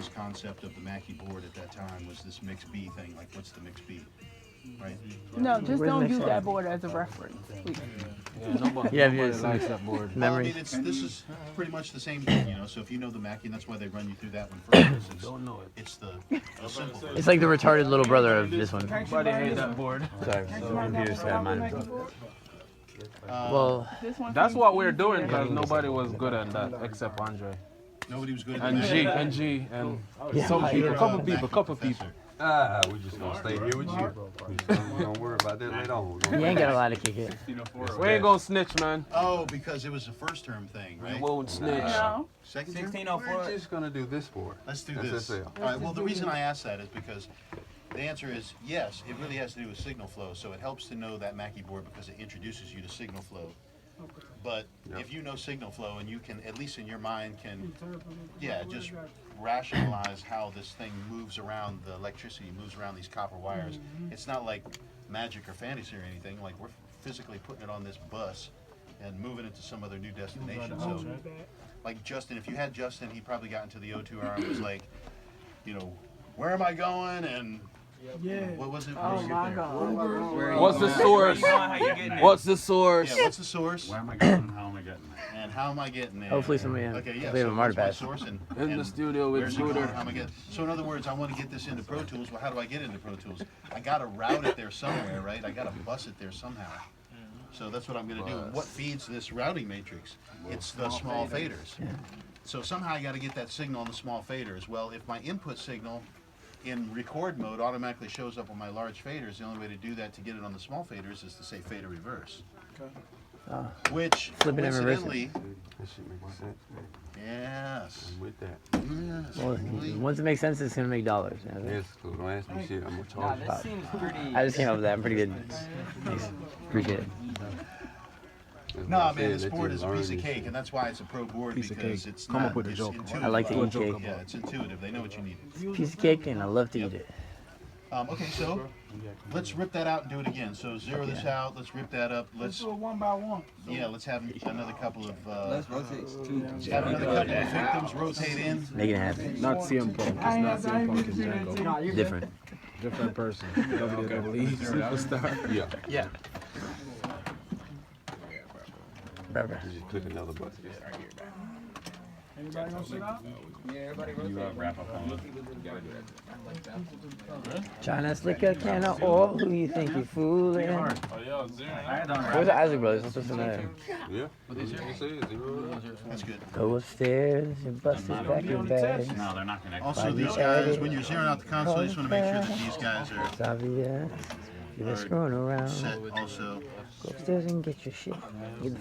this concept of the Mackie board at that time was this mix B thing. Like, what's the mix B? Right? No, just don't use that board as a reference, please. Yeah, nobody likes that board. Well, I mean, this is pretty much the same thing, you know. So if you know the Mackie, and that's why they run you through that one first. Don't know it. It's the simple thing. It's like the retarded little brother of this one. Nobody hates that board. Sorry, computer's got mine. Well, That's what we're doing because nobody was good at that except Andre. nobody was good at And that. G, and some people, couple people. We're just gonna stay here with you. We don't worry about that later on. You ain't got a lot to kick it. We ain't gonna snitch, man. Oh, because it was a first term thing, We right? won't snitch. No. Second term? 1604. We're just gonna do this for it. Let's do this. SSL. All right, well, the reason I asked that is because the answer is yes, it really has to do with signal flow. So it helps to know that Mackie board because it introduces you to signal flow. But if you know signal flow and you can, at least in your mind, can, just rationalize how this thing moves around, the electricity moves around these copper wires. It's not like magic or fantasy or anything. Like, we're physically putting it on this bus and moving it to some other new destination. So, like Justin, if you had Justin, he probably got into the O2 hour and was like, you know, where am I going? And what was it? Oh my God. What's the source? What's the source? Yeah, what's the source? Where am I going? How am I getting there? And how am I getting there? Hopefully somebody Okay, yeah. we have a martyr what's pass. my source In the studio with where's it going? Scooter. How am I getting? So in other words, I want to get this into Pro Tools. Well, how do I get into Pro Tools? I got to route it there somewhere, right? I got to bus it there somehow. So that's what I'm going to do. And what feeds this routing matrix? It's the small faders. So somehow I got to get that signal on the small faders. Well, if my input signal in record mode automatically shows up on my large faders, the only way to do that to get it on the small faders is to say fader reverse. Which, Flip it and reverse it. coincidentally, That shit makes sense, man. yes, I'm with that. yes, Well, once it makes sense, it's gonna make dollars. You know? Yes, cool. Don't ask me shit. I'm gonna Nah, charge you. this seems pretty. I just came up with that. I'm pretty good. Thanks. Appreciate it. That's No, what I man, said, this let board you is a learn piece of this cake, shit. and that's why it's a pro board, Piece of because cake. it's Come not, up with a it's joke. intuitive. I like to eat cake. Yeah, it's intuitive. They know what you need. Piece of cake, and I love to eat it. Okay, so let's rip that out and do it again. So zero this out. Let's rip that up. Let's do it one by one. Yeah, let's have another couple of Let's rotate two. have another couple of victims rotate in. Make it happen. Not CM Punk. It's not CM Punk and Janko. Different. Different person. WWE superstar. Yeah. Yeah. Forever. You just click another button. Anybody gonna sit out? Yeah, everybody rotate. Wrap up on. Trying to slick a can of oil. Who you think you fooling? Where's the Isaac Brothers? Let's listen to them. Yeah. That's what it says. Zero. That's good. Go upstairs and bust it back in bag. No, they're not connected. Also, these guys, when you're zeroing out the console, you just want to make sure that these guys are Savia. You've been screwing around. set also. Go upstairs and get your shit. Get the